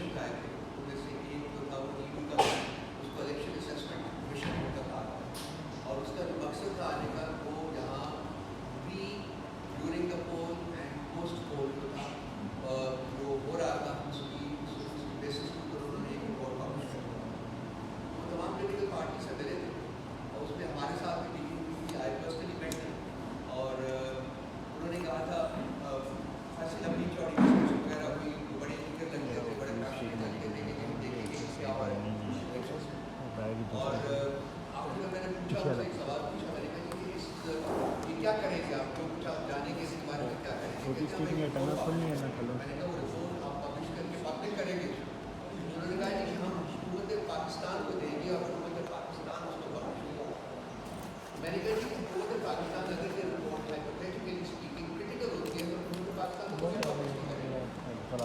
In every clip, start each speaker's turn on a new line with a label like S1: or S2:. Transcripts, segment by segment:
S1: Mission लाए थे, उनमें से एक जो था वो EU का, उसको इलेक्शन असेसमेंट मिशन उनका था, और उसका जो मकसद था आने का वो यहाँ pre, during the poll and post poll जो था जो हो रहा था उसकी बेसिस के ऊपर उन्होंने एक रिपोर्ट पब्लिश किया। वो तमाम पॉलिटिकल पार्टी से मिले थे और उसमें हमारे साथ भी मीटिंग हुई थी, आई पर्सनली मेट थी, और उन्होंने कहा था खासी लंबी चौड़ी डिस्कशन वगैरह हुई, बड़े लीडर लगते थे, बड़े पैशनेट लगते थे कि हम देखेंगे क्या हो रहा है इलेक्शन में। और आखिर में मैंने पूछा उनसे एक सवाल पूछा, मैंने कहा कि ये क्या करेंगे आप, जो कुछ आप जानेंगे इसके बारे में क्या करेंगे? मैंने कहा वो रिपोर्ट आप पब्लिश करके पब्लिक करेंगे। उन्होंने कहा कि हम हुकूमत पाकिस्तान को देंगे और हुकूमत पाकिस्तान उसको पब्लिश करेगी। मैंने कहा कि हुकूमत पाकिस्तान अगर ये रिपोर्ट हाइपोथेटिकली स्पीकिंग क्रिटिकल होती है तो हुकूमत पाकिस्तान को पब्लिश नहीं करेगा।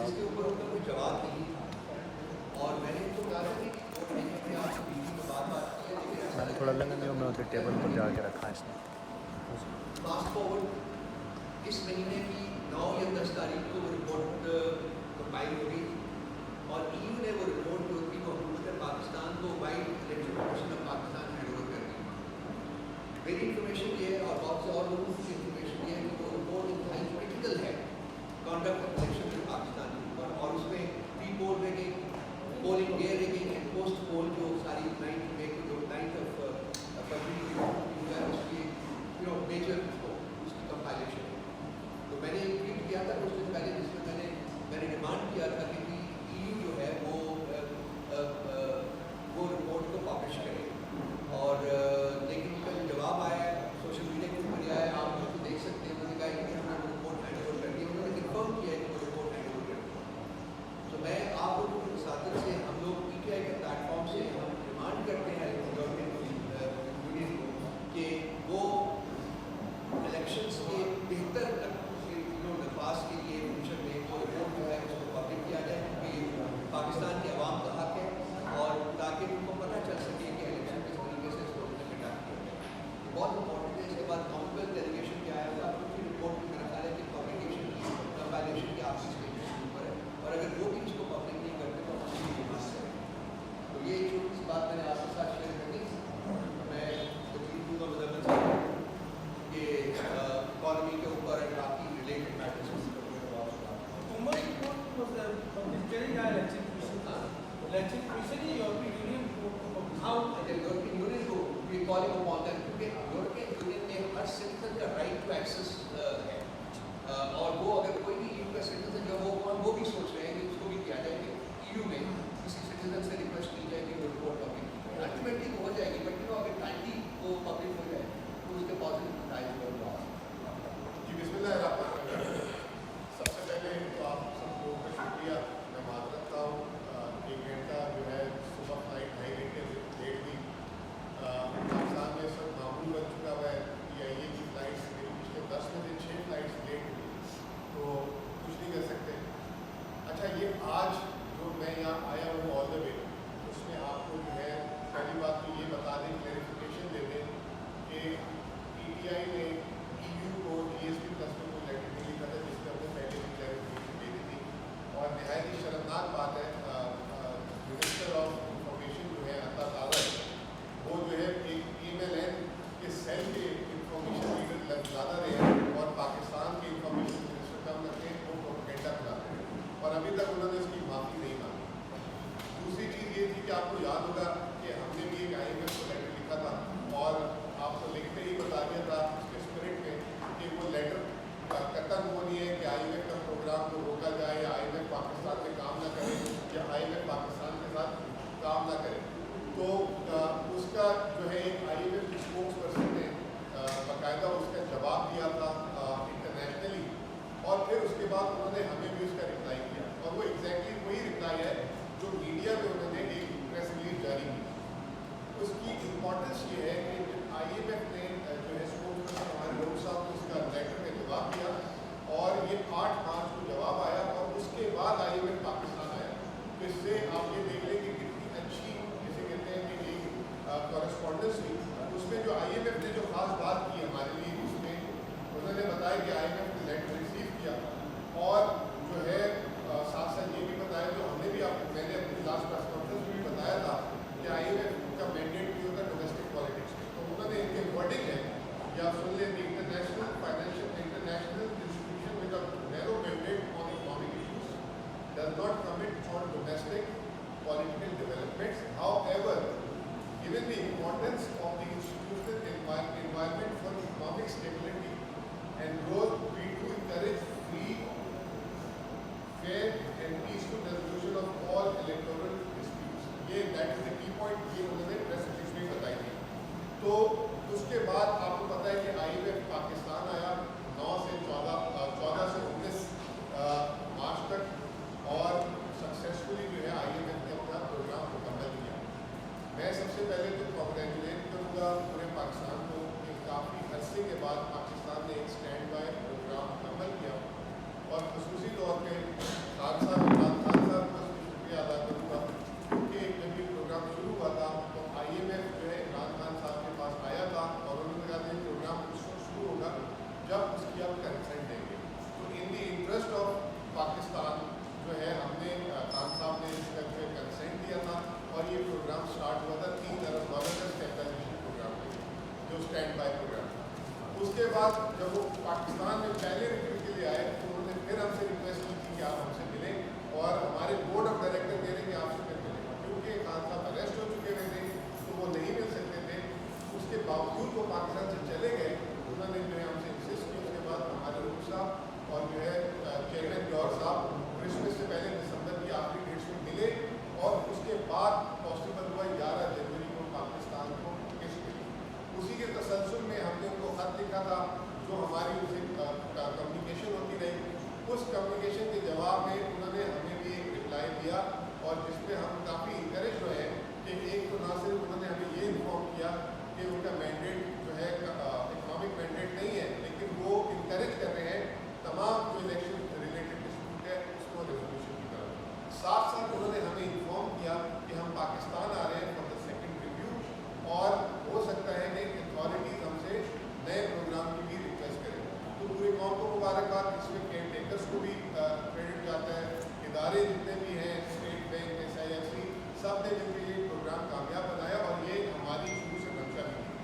S1: इसके ऊपर उनका कोई जवाब नहीं था और मैंने उनको कहा था कि अपने आप से बीच में बात की है, लेकिन
S2: मैंने थोड़ा लगा नहीं, मैं उसे टेबल पर जाके रखा इसने।
S1: फास्ट फॉरवर्ड इस महीने की 9 या 10 तारीख को वो रिपोर्ट कंपाइल हो गई और EU ने वो रिपोर्ट जो थी वो हुकूमत पाकिस्तान को wide election commission of Pakistan hand over कर दी। मेरी इन्फॉर्मेशन ये है और बहुत से और लोगों की इन्फॉर्मेशन ये है कि वो रिपोर्ट इंतहाई क्रिटिकल है conduct of election in Pakistan के ऊपर, और उसमें pre poll raging, polling day raging and post poll जो सारी 9th ऑफ फरवरी उसकी मेजर उसकी कंपाइलेशन है। तो मैंने एक ट्वीट किया था कुछ दिन पहले जिसमें मैंने डिमांड किया था कि EU जो है वो रिपोर्ट को पब्लिश करे, और लेकिन उसका जो जवाब आया है सोशल मीडिया के ऊपर आया है, आप उसको देख सकते हैं। उन्होंने कहा कि हमने वो रिपोर्ट हैंड ओवर कर दी, उन्होंने कंफर्म किया है कि वो रिपोर्ट हैंड ओवर कर दी। तो मैं आप लोगों की वसातत से हम लोग PTI के प्लेटफॉर्म से हम डिमांड करते हैं यूनियन को कि वो इलेक्शंस के बेहतर नफाज के लिए फ्यूचर में वो रिपोर्ट जो है उसको पब्लिक किया जाए, क्योंकि पाकिस्तान के अवाम का हक है और ताकि उनको पता चल सके कि इलेक्शन किस तरीके से इसको कंडक्ट किया जाए। बहुत इंपॉर्टेंट है। इसके बाद कॉमनवेल्थ डेलीगेशन क्या आया था, उनकी रिपोर्ट भी मेरा ख्याल है कि पब्लिकेशन की कंपाइलेशन की आपसी स्टेज के ऊपर है, और अगर वो भी इसको पब्लिक नहीं करते तो उसकी डिमांड करें। तो ये छोटी सी बात मैंने आपके साथ शेयर कर दी। मैं तकलीफ दूँगा मदद कि इकॉनमी के ऊपर काफ़ी रिलेटेड मैटर्स यूरोपियन यूनियन को we calling upon them, क्योंकि यूरोपियन यूनियन में हर सिटीजन का राइट टू एक्सेस है, और वो अगर कोई भी EU का सिटीजन जो वो भी सोच रहे हैं कि उसको भी किया जाए कि EU में किसी सिटीजन से रिक्वेस्ट की जाए कि वो रिपोर्ट पब्लिक की जाए। अल्टीमेटली वो हो जाएगी, बट अगर टाइमली वो पब्लिक हो जाए तो उसके पॉजिटिव टाइम होगा।
S3: जी बिस्मिल्लाह। सबसे पहले तो आप सब लोगों का शुक्रिया, मैं माजरत करता हूँ 1 घंटा जो है सुबह फ्लाइट 2.5 घंटे लेट हुई। पाकिस्तान में सब मामूल बन चुका हुआ है कि ये की फ़्लाइट्स पिछले 10 में से 6 फ़्लाइट्स लेट हुई, तो कुछ नहीं कर सकते। अच्छा, ये आज जो मैं यहाँ आया हूँ ऑल द वे, उसमें आपको जो है पहली बात तो ये बता दें, क्लैरिफिकेशन दे दें कि PTI ने EU को GSP प्लस में कोई लेटर नहीं लिखा था, जिससे हमने पहले भी क्लैरिफिकेशन दे दी थी। और नहायत ही शर्मनाक बात है, मिनिस्टर ऑफ इंफॉर्मेशन जो है अता ताज़र, वो जो है एक EMLN के सेल के इंफॉर्मेशन लीडर ज़्यादा रहे और पाकिस्तान के इंफॉर्मेशन मिनिस्टर कम रखे, वो प्रोपेगेंडा फैलाते हैं, और अभी तक उन्होंने इसकी माफ़ी नहीं मांगी। दूसरी चीज़ ये थी कि आपको याद होगा कि हमने भी एक IMF को लेटर लिखा था और आपको लिखते ही बता दिया था उसके स्पिरिट में कि वो लेटर कतन वो नहीं है कि IMF का प्रोग्राम को रोका जाए या IMF पाकिस्तान में काम ना करे या IMF पाकिस्तान के साथ काम ना करे। तो उसका जो है एक IMF स्पोक्स पर्सन ने बाकायदा उसका जवाब दिया था इंटरनेशनली, और फिर उसके बाद उन्होंने हमें भी उसका रिप्लाई किया, और वो does not comment on domestic political developments. However, given the importance of the institutional environment for economic stability and growth, we do encourage free, fair and peaceful resolution of all electoral disputes. ये that is the key point, ये उन्होंने press release में बताई थी। तो उसके बाद आपको पता है कि IMF पाकिस्तान आया 9 से 14 से 19 मार्च तक और सक्सेसफुली जो है IMF ने अपना प्रोग्राम मुकम्मल किया। मैं सबसे पहले तो कॉन्ग्रेचुलेट करूँगा पूरे पाकिस्तान को कि काफ़ी अरसे के बाद पाकिस्तान ने एक स्टैंड बाय प्रोग्राम मुकम्मल किया और खसूसी तौर पर खान साहब इमरान खान साहब को शुक्रिया अदा करूँगा क्योंकि जब ये प्रोग्राम शुरू हुआ था तो IMF जो है इमरान खान साहब के पास आया था और उन्होंने कहा था ये प्रोग्राम उस वक्त शुरू होगा जब उसकी आप कंसेंट देंगे। तो इन दी इंटरेस्ट ऑफ पाकिस्तान जो है हमने खान साहब ने इसका जो है कंसेंट दिया था और ये प्रोग्राम स्टार्ट हुआ था $3 अरब का स्टेबलाइजेशन प्रोग्राम जो स्टैंड बाय प्रोग्राम था। उसके बाद जब वो पाकिस्तान में पहले रिव्यू के लिए आए तो उन्होंने फिर हमसे रिक्वेस्ट की थी कि आप हमसे मिलें और हमारे बोर्ड ऑफ डायरेक्टर कह रहे हैं कि आपसे फिर मिलें क्योंकि खान साहब अरेस्ट हो चुके हुए थे तो वो नहीं मिल सकते थे। उसके बावजूद वो पाकिस्तान से चले गए, उन्होंने जो है हमसे इंसिस्ट किया। उसके बाद हमारे रूप साहब और जो है चेयरमैन गौर साहब क्रिसमस से पहले दिसंबर की आखिरी डेट्स में मिले और उसके बाद पॉसिबल हुआ 11 जनवरी को पाकिस्तान को किस मिली। उसी के तसलसल में हमने उनको खत लिखा था जो हमारी उनसे कम्युनिकेशन होती रही। उस कम्युनिकेशन के जवाब में उन्होंने हमें भी एक रिप्लाई दिया और जिसमें हम काफ़ी इंकरेज हुए हैं कि एक तो ना सिर्फ उन्होंने हमें ये इन्फॉर्म किया कि उनका मैंडेट जो है इकोनॉमिक मैंडेट नहीं है लेकिन वो इंकरेज कर रहे हैं तमाम जो इलेक्शन रिलेटेड डिस्प्यूट है उसको रेजोल्यूशन की तरफ। साथ साथ उन्होंने हमें इन्फॉर्म किया कि हम पाकिस्तान आ रहे हैं फॉर द सेकेंड रिव्यू और हो सकता है कि अथॉरिटीज़ हमसे नए प्रोग्राम की भी रिक्वेस्ट करें। तो पूरे कौम को मुबारकबाद। इसमें केयर टेकर्स को भी क्रेडिट जाता है, इदारे जितने भी हैं स्टेट बैंक SIFC सब ने मिलकर ये प्रोग्राम कामयाब बनाया और ये हमारी शुरू से मंशा भी थी।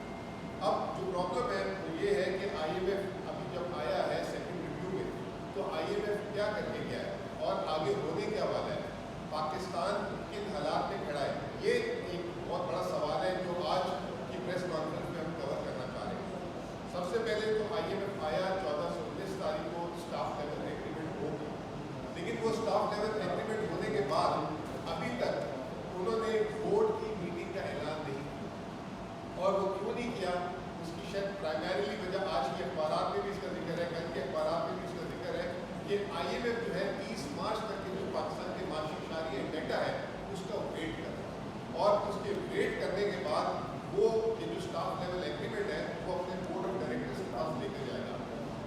S3: अब जो प्रॉब्लम है वो ये है कि IMF अभी जब आया है सेकेंड रिव्यू में तो IMF क्या करके गया है और आगे होने क्या वाला है, पाकिस्तान किन हालात में खड़ा है, ये एक बहुत बड़ा सवाल है जो आज की प्रेस कॉन्फ्रेंस में हम कवर करना चाह रहे हैं। सबसे पहले तो IMF आया 14 से 19 तारीख को स्टाफ लेवल एग्रीमेंट हो गया, लेकिन वो स्टाफ लेवल एग्रीमेंट होने के बाद अभी तक उन्होंने बोर्ड की मीटिंग का ऐलान नहीं किया और वो क्यों नहीं किया उसकी शायद प्राइमरीली वजह आज के अखबार में भी इसका जिक्र है, कल के अखबार में भी इसका जिक्र है कि IMF जो है 30 मार्च तक के जो पाकिस्तान के माशी शारी डाटा है उसका वेट कर रहा है और उसके वेट करने के बाद वो ये जो स्टाफ लेवल एग्रीमेंट है वो अपने बोर्ड ऑफ डायरेक्टर्स के पास लेकर जाएगा।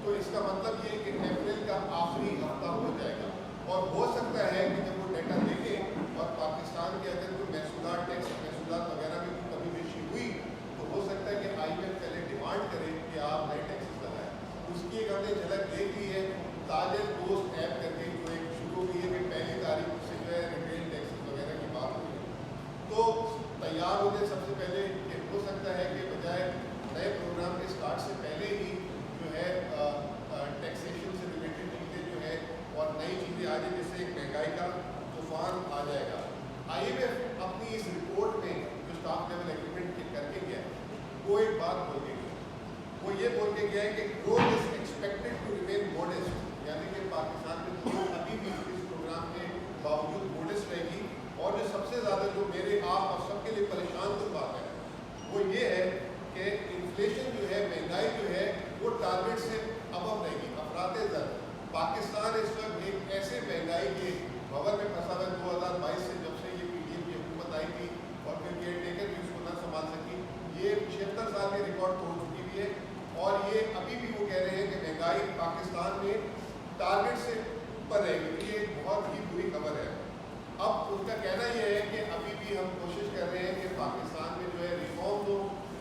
S3: तो इसका मतलब ये कि अप्रैल का आखिरी हफ्ता हो जाएगा और हो सकता है कि जब वो डाटा देखें और पाकिस्तान के अगर कोई महसूलात टैक्स महसूलात वगैरह में कोई कमी पेशी हुई तो हो सकता है कि IMF पहले डिमांड करे कि आप नए टैक्सेस लगाएं। उसकी एक हमने झलक देख ली है ताजर दोस्त ऐप करके जो एक शुरू हुई है कि 1 तारीख से जो है रिटेल टैक्सेस वगैरह की बात हुई है। तो तैयार होने सबसे पहले कि हो सकता है कि बजाय नए प्रोग्राम के स्टार्ट से पहले ही जो है टैक्सेशन से रिलेटेड चीज़ें जो है और नई चीज़ें आ जाए जिससे एक महंगाई का तूफान आ जाएगा। IMF अपनी इस रिपोर्ट में जो स्टाफ लेवल एग्रीमेंट के करके गया वो एक बात बोल के गया, वो ये बोल के गया है कि growth is expected to remain modest, यानी कि पाकिस्तान में ग्रोथ अभी भी इस प्रोग्राम के बावजूद मॉडेस्ट रहेगी। और जो सबसे ज़्यादा जो मेरे आप और सबके लिए परेशान कुछ बात है वो ये है कि इन्फ्लेशन जो है महंगाई जो है वो टारगेट से अबव रहेगी। अफराते दर पाकिस्तान इस वक्त एक ऐसे महंगाई के भंवर में फंसा हुआ 2022 से जब से ये PDM की हुकूमत आई थी और फिर केयर टेकर भी उसको न संभाल सकी, ये 76 साल के रिकॉर्ड तोड़ चुकी हुई है और ये अभी भी वो कह रहे हैं कि महंगाई पाकिस्तान में टारगेट से ऊपर रहेगी। ये बहुत ही बुरी खबर है। अब उनका कहना यह है कि अभी भी हम कोशिश कर रहे हैं कि पाकिस्तान में जो है रिफॉर्म हो।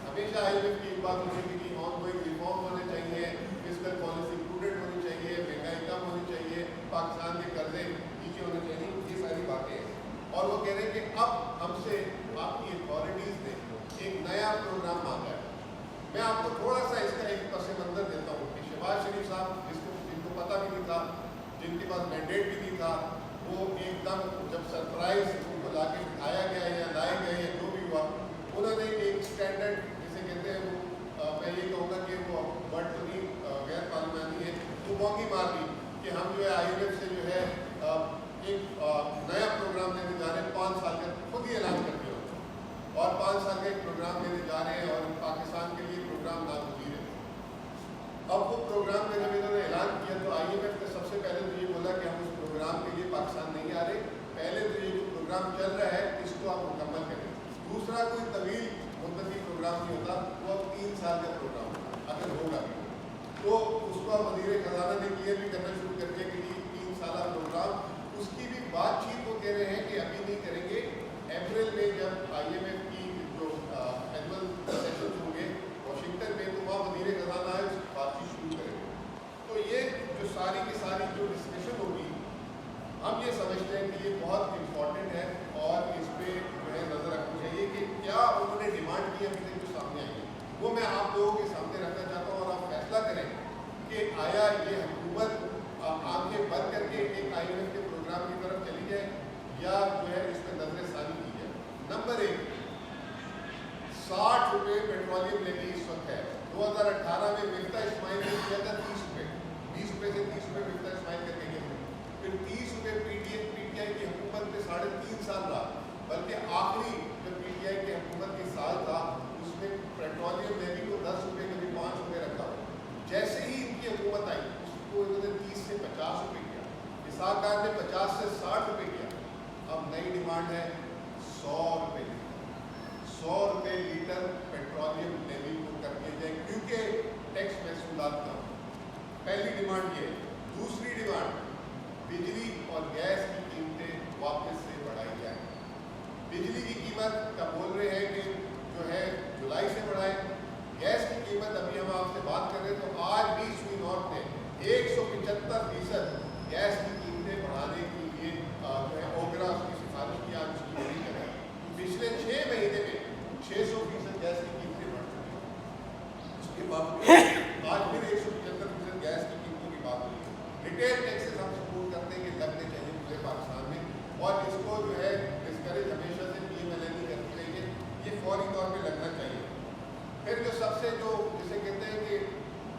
S3: हमेशा IMF की एक बात होती कि ऑन गोइंग रिफॉर्म होने चाहिए, फिस्कल पॉलिसी प्रूडेंट होनी चाहिए, महंगाई कम होनी चाहिए, पाकिस्तान के कर्जे नीचे होने चाहिए, ये सारी बातें हैं। और वो कह रहे हैं कि अब हमसे आपकी अथॉरिटीज़ ने एक नया प्रोग्राम मांगा है। मैं आपको थोड़ा सा इसका एक पस मंज़र देता हूँ कि शहबाज शरीफ साहब जिनको पता भी नहीं था, जिनके पास मैंडेट भी नहीं था, वो एकदम जब सरप्राइज उनको ला के बिठाया गया या लाए गए या जो भी हुआ, उन्होंने एक स्टैंडर्ड जिसे कहते हैं वो मैं ये कहूँगा कि वो वर्ड तो नहीं गैर पार्लिमानी है, तो मोंगी मार दी कि हम जो है IMF से जो है एक नया प्रोग्राम लेने जा रहे हैं 5 साल का, खुद ही ऐलान कर दिया और 5 साल का एक प्रोग्राम लेने जा रहे हैं और पाकिस्तान के लिए प्रोग्राम नागुज़ीर है। अब वो प्रोग्राम में जब इन्होंने ऐलान किया तो IMF ने सबसे पहले तो ये बोला कि हम उस प्रोग्राम के लिए पाकिस्तान नहीं आ रहे, पहले तो ये जो प्रोग्राम चल रहा है इसको आप मुकम्मल करें। दूसरा कोई तवील मुद्दती प्रोग्राम नहीं होता, वो अब 3 साल का प्रोग्राम अगर होगा भी तो उसको अब वज़ीर ख़ज़ाना ने क्लियर भी करना शुरू कर दिया कि 3 साल प्रोग्राम, उसकी भी बातचीत वो कह रहे हैं कि अभी नहीं करेंगे, अप्रैल में जब IMF की जो एनुअल सेशन होंगे वाशिंगटन में, तो वहाँ वज़ीर ख़ज़ाना है उसकी बातचीत शुरू करेंगे। तो ये जो सारी की सारी जो डिस्कशन होगी, हम ये समझते हैं कि ये बहुत इम्पॉर्टेंट है और इस पर जो है नज़र रखनी चाहिए कि क्या उन्होंने डिमांड की अभी तक जो सामने आई है, वो मैं आप लोगों के सामने रखना चाहता हूँ और आप फैसला करें कि आया ये हुकूमत आंखें बंद करके एक IMF के प्रोग्राम की तरफ चली जाए या जो है इस पर नजर सानी की जाए। नंबर 1, 60 रुपये पेट्रोलियम लेवी इस वक्त है। 2018 में मिफ्ता इस्माइल ने किया था 30 रुपये, 20 रुपये से 30 रुपये मिफ्ता इस्माइल करके गए, फिर 30 रुपये PTI की हुकूमत में 3.5 साल रहा, बल्कि आखिरी जब PTI की हुकूमत के साल था उसमें पेट्रोलियम लेवी को 10 रुपये कभी 5 रुपये रखा। जैसे ही इनकी हुकूमत आई उसको इन्होंने 30 से 50 रुपये किया, इसहाक खान ने 50 से 60 रुपये किया। अब नई डिमांड है 100 रुपये, 100 रुपये लीटर पेट्रोलियम लेवी को कर दिया जाए क्योंकि टैक्स महसूलात कम। पहली डिमांड ये। दूसरी डिमांड, बिजली और गैस की कीमतें वापस से बढ़ाई जाए। बिजली की कीमत का बोल रहे हैं कि जो है जुलाई से बढ़ाएं। गैस की कीमत अभी हम आपसे बात कर रहे हैं तो आज भी सुई नॉर्थ ने 175% गैस की कीमतें बढ़ाने के लिए जो है ओगरा उसकी सिफारिश की, आज उसकी वही कर रहा है। पिछले 6 महीने में 600% गैस की कीमतें बढ़ चुकी हैं। उसके बाद आज फिर 175% गैस की कीमतों की बात हुई है। रिटेल टैक्सेस हम सपोर्ट करते हैं कि लगने चाहिए पूरे पाकिस्तान में और इसको जो है डिस्करेज हमेशा से PMLN करती रही है, ये फौरी तौर पर लगना चाहिए। फिर जो सबसे जो जिसे कहते हैं कि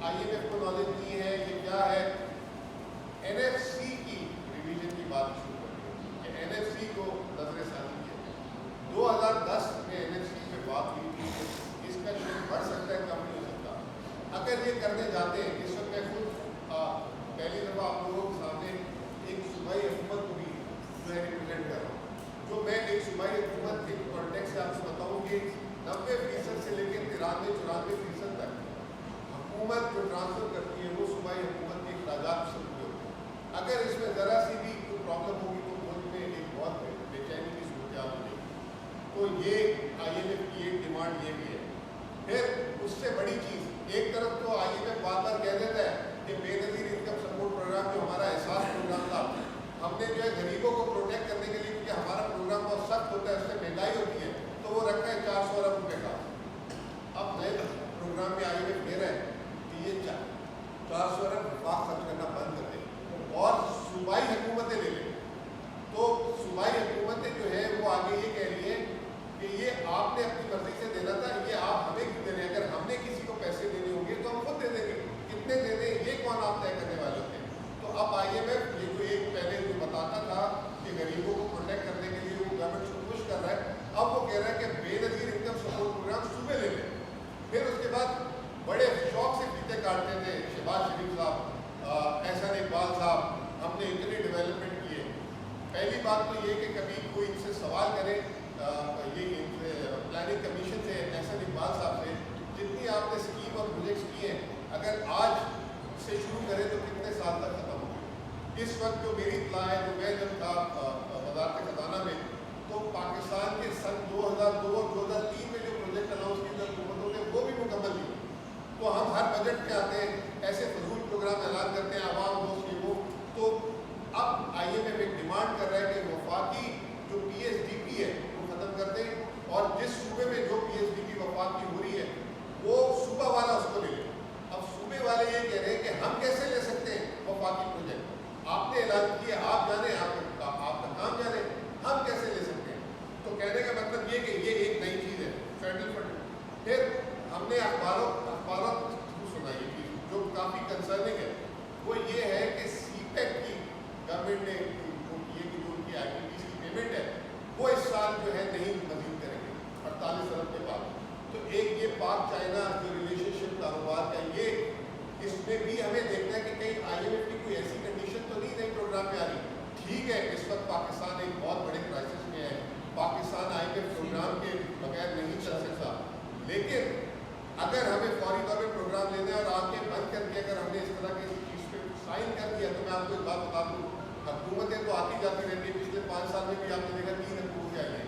S3: IMF को नॉलेज नहीं है, ये क्या है, NFC की रिवीजन की बात शुरू कर दी कि NFC को नजरसानी किया जाए। 2010 में NFC पे बात हुई थी कि इसका शेयर बढ़ सकता है, कम नहीं हो सकता। अगर ये करने जाते हैं, इस वक्त मैं खुद पहली दफ़ा आप लोगों के सामने एक सूबाई हुकूमत को भी मैं रिप्रेजेंट कर रहा हूँ, जो मैं एक सूबाई हुकूमत के कॉन्टेक्स्ट से आपसे बताऊँ कि 90% से लेकर 93-94% तक हुकूमत जो ट्रांसफर करती है वो सूबाई हुकूमत के अखराजात से पूरे होते हैं। अगर इसमें ज़रा सी भी कोई प्रॉब्लम होगी तो मुल्क में एक बहुत बेचैनी की सूरत होगी। तो ये IMF की एक डिमांड ये भी है। फिर उससे बड़ी चीज़, एक तरफ तो IMF बार बार कह देता है कि बेनज़ीर इनकम सपोर्ट प्रोग्राम जो हमारा एहसास प्रोग्राम था, हमने जो है गरीबों को प्रोटेक्ट करने के लिए, क्योंकि हमारा प्रोग्राम बहुत सख्त होता है, उससे महंगाई होती है, तो वो रखा है 400 अरब रुपये का। अब नए प्रोग्राम में IMF कह रहा है कि ये 400 अरब वफाक खर्च करना बंद कर दें और सूबाई हुकूमतें ले लें। तो सूबाई हुकूमतें जो है वो आगे ये कह रही है कि ये आपने अपनी मर्जी से देना था, ये आप हमें क्यों दे रहे हैं? अगर हमने किसी को पैसे देने होंगे तो हम खुद दे देंगे, कितने दे दें ये कौन आप तय करने वाले होते हैं। तो अब IMF ये जो एक पहले जो बताता था कि गरीबों को प्रोटेक्ट करने के लिए वो गवर्नमेंट को पुश कर रहा है, अब वो कह रहा है कि बेनज़ीर इनकम सपोर्ट प्रोग्राम सूबे ले लें। फिर उसके बाद बड़े शौक से फीते काटते थे शहबाज शरीफ साहब, एहसान इकबाल साहब, हमने इतने डेवलपमेंट किए। पहली बात तो ये कि कभी कोई इनसे सवाल करे, ये प्लानिंग कमीशन से एहसान इकबाल साहब से, जितनी आपने स्कीम और प्रोजेक्ट्स किए हैं, अगर आज से शुरू करें तो कितने साल तक खत्म होंगे। इस वक्त जो मेरी इत्तला है, जो मैं जब था वज़ारत ख़ज़ाना में, तो पाकिस्तान के सन 2002-2003 में जो प्रोजेक्ट अनाउंस किए थे हुकूमतों ने वो भी मुकम्मल नहीं। तो हम हर बजट में आते हैं, ऐसे फजूल प्रोग्राम ऐलान करते हैं, आवाम दोस्त ये वो। तो अब IMF एक डिमांड कर रहा है कि वफाकी जो PSDP है वो ख़त्म कर दें और जिस सूबे में जो PSDP वफाकी हो रही है वो सूबा वाला उसको ले ले। अब सूबे वाले ये कह रहे हैं कि हम कैसे ले सकते हैं वफाकी प्रोजेक्ट, आपने की एक्टिविटीज़ की पेमेंट है वो इस साल जो है नहीं मजीद करेंगे 48 अरब के बाद। तो एक ये पाक चाइना जो रिलेशनशिप कारोबार का ये इसमें भी हमें देखना है कि कहीं IMF की कोई ऐसी कंडीशन तो नहीं नई प्रोग्राम में आ रही। ठीक है, इस वक्त पाकिस्तान एक बहुत बड़े क्राइसिस में है, पाकिस्तान IMF प्रोग्राम के बगैर नहीं चल सकता, लेकिन अगर हमें फौरी तौर पर प्रोग्राम लेना है और आंखें बंद करके अगर हमने इस तरह के चीज़ पे साइन कर दिया तो मैं आपको एक बात बता दूँ, हुकूमतें तो आती जाती रहती है, पिछले 5 साल में भी आपने देखा 3 हुकूमतें आई हैं,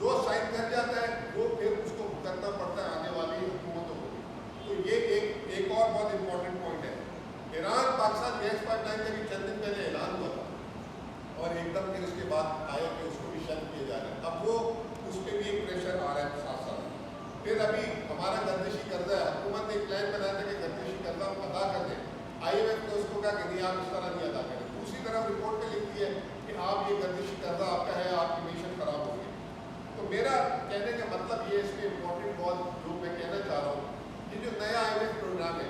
S3: जो साइन कर जाता है वो फिर उसको करना पड़ता है आने वाली हुकूमतों को। तो ये एक और बहुत इंपॉर्टेंट पॉइंट है। ईरान पाकिस्तान गैस पाइपलाइन का भी चंद दिन पहले ऐलान हुआ था और एकदम फिर उसके बाद आया कि उसको भी शर्त किया जा रहा है, अब वो उस पर भी एक प्रेशर आ रहा है साथ साथ। फिर अभी हमारा गर्दिशी कर्जा है, हुकूमत ने एक प्लान बनाया था कि गर्दिशी कर्जा अदा कर दें, IMF ने उसको कहा कि नहीं आप इस तरह नहीं अदा करें, दूसरी तरफ रिपोर्ट में लिख दिया कि आप ये गर्दिशी कर्जा आपका है, आपकी मीशत खराब हो गई। तो मेरा कहने का मतलब ये इसमें इम्पोर्टेंट बहुत जो मैं कहना चाह रहा हूँ, ये जो नया IMF प्रोग्राम है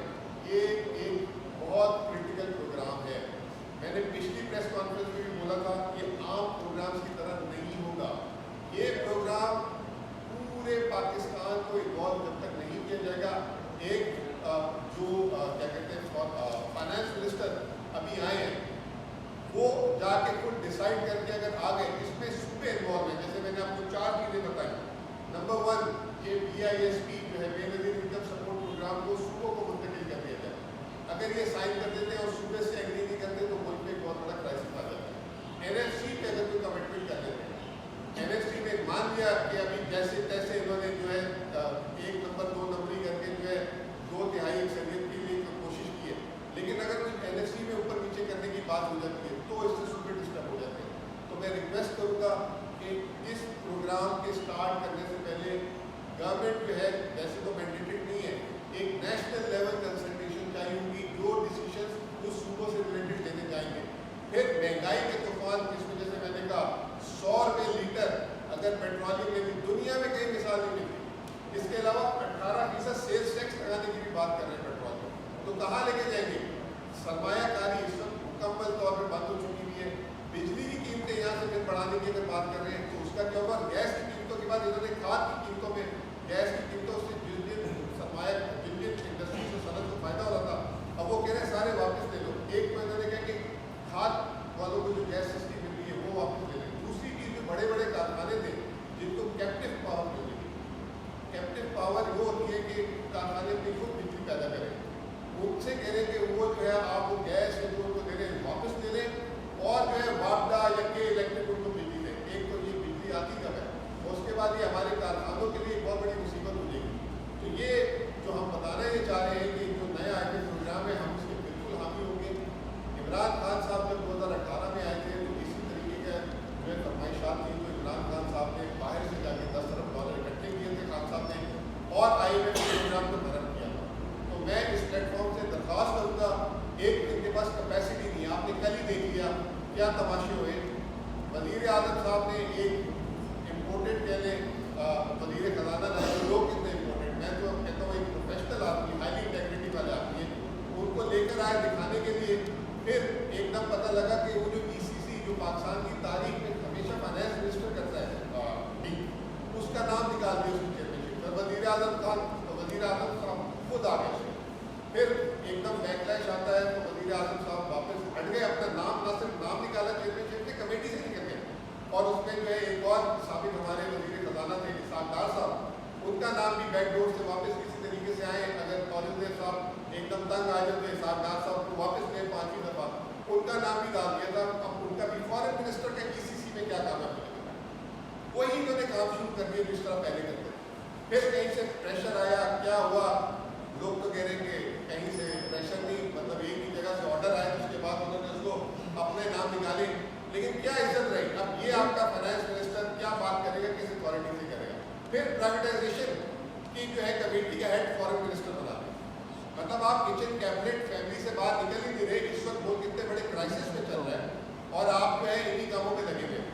S3: ये एक बहुत क्रिटिकल प्रोग्राम है। मैंने पिछली प्रेस कॉन्फ्रेंस में भी बोला था ये आम प्रोग्राम्स की तरह नहीं होगा, ये प्रोग्राम पूरे पाकिस्तान को इन्वॉल्व जब तक नहीं किया जाएगा। एक जो क्या कहते हैं फाइनेंस मिनिस्टर अभी आए हैं वो जाके खुद डिसाइड करके अगर आ गए, इसमें सूबे इन्वॉल्व हैं, जैसे मैंने आपको 4 चीज़ें बताई। नंबर 1 ये BISP जो है बेनज़ीर इनकम सपोर्ट प्रोग्राम को सूबों को मुंतकिल कर दिया जाए। अगर ये साइन कर देते हैं और सूबे से एग्री नहीं करते तो मुल्क में एक बहुत बड़ा क्राइसिस आ जाता है। NFC पे अगर कोई कमिटमेंट कर देते हैं, NFC में मान लिया कि अभी जैसे तैसे इन्होंने जो है 1 नंबर 2 नंबरी करके जो है 2/3 अक्सरियत के लिए कोशिश की है, लेकिन अगर कोई NFC में ऊपर नीचे करने की बात हो जाती है तो इससे सूबे डिस्टर्ब हो जाते हैं। तो मैं रिक्वेस्ट करूँगा कि इस प्रोग्राम के स्टार्ट करने से पहले गवर्नमेंट जो है वैसे तो मैंडेटेड नहीं है, एक नेशनल लेवल कंसल्टेशन चाहिए होगी, जो डिसीजंस उस सूबों से रिलेटेड लेने जाएंगे। फिर महंगाई के तूफान जिसमें जैसे मैंने कहा 100 रुपये लीटर अगर पेट्रोलियम में भी दुनिया में कहीं मिसाल नहीं मिलती। इसके अलावा 18% सेल्स टैक्स लगाने की भी बात कर रहे हैं पेट्रोलियम, तो कहाँ लेके जाएंगे? सरमायाकारी इस वक्त मुकम्मल तौर पर बंद हो चुकी हुई है। बिजली की कीमतें यहाँ से फिर बढ़ाने की अगर बात कर रहे हैं तो उसका क्या होगा? गैस की कीमतों के बाद इन्होंने खाद की कीमतों में गैस की कीमतों से जिन इंडस्ट्री से सनत को फायदा हो रहा था, अब वो कह रहे हैं सारे वापस ले लो। एक तो इन्होंने कहा कि खाद वालों को जो गैस सस्ती मिल रही है वो वापस ले लें। दूसरी चीज़ जो बड़े बड़े कारखाने थे जिनको कैप्टिव पावर मिलेगी, कैप्टिव पावर वो होती है कि कारखाने अपनी खुद बिजली पैदा करें, उनसे कह रहे कि वो जो है आप वो गैस जो उनको दे रहे हैं वापस ले लें और जो है वापडा या के इलेक्ट्रिक उनको बिजली दें। एक तो ये बिजली आती कब है और उसके बाद ये हमारे कारखानों के लिए बहुत बड़ी मुसीबत हो जाएगी। तो ये जो हम बताना ये चाह रहे हैं कि जो नया IMF प्रोग्राम है हम उसके बिल्कुल हामी होंगे। इमरान खान साहब जब 2018 में आए थे तो इसी तरीके का जो है फरमाइशात थी, तो इमरान खान साहब ने बाहर से जाके 10 अरब डॉलर इकट्ठे किए थे खान साहब ने और IMF प्रोग्राम को नरम किया था। तो मैं इस प्लेटफॉर्म से दरख्वास्त करूँगा, एक इनके पास कैपेसिटी नहीं है, आपने कल ही देख लिया क्या तमाशे हुए। वज़ीर आज़म साहब ने एक इम्पोर्टेड कह लें वज़ीर ख़जाना ना लोग कितने इम्पोर्टेंट, मैं तो कहता हूँ एक प्रोफेशनल आदमी हाईली इंटेग्रिटी वाले आदमी है, उनको लेकर आए दिखाने के लिए। फिर एकदम पता लगा कि वो जो ECC जो पाकिस्तान की तारीख में हमेशा फाइनेंस मिनिस्टर करता है उसका नाम निकाल दिया उसकी चेयरमैनशिप पर। वज़ीर आज़म साहब खुद आ गए, फिर एकदम बैकलैश आता है तो वज़ीर आज़म साहब वापस हट गए, अपना नाम ना सिर्फ नाम निकाला चेयरमैनशिप के कमेटी से निकल गए। और उसमें जो है एक और साबिक हमारे वज़ीर ख़जाना थे इसाक डार साहब, उनका नाम भी बैकडोर से वापस किसी तरीके से आए। अगर कॉलेज साहब एकदम तंग आ जाते इसाक डार साहब को वापस गए 5वीं दफ़ा, उनका नाम भी डाल दिया था। अब उनका भी फॉरेन मिनिस्टर का ECC में क्या काम है वही इन्होंने काम शुरू कर दिया जिस तरह पहले करते थे। फिर कहीं से प्रेशर आया, क्या हुआ, लोग तो कह रहे हैं कि कहीं से प्रेशर नहीं, मतलब एक ही जगह से ऑर्डर आया तो उसके बाद उन्होंने उसको अपने नाम निकाले, लेकिन क्या इज्जत रही? अब ये आपका फाइनेंस मिनिस्टर क्या बात करेगा, किस अथॉरिटी से करेगा? फिर प्राइवेटाइजेशन की जो है कमेटी का हेड फॉरेन मिनिस्टर बना दें, मतलब आप किचन कैबिनेट फैमिली से बाहर निकल ही नहीं रहे। इस वक्त वो कितने बड़े क्राइसिस में चल रहा है और आप जो है इन्हीं कामों में लगे हुए।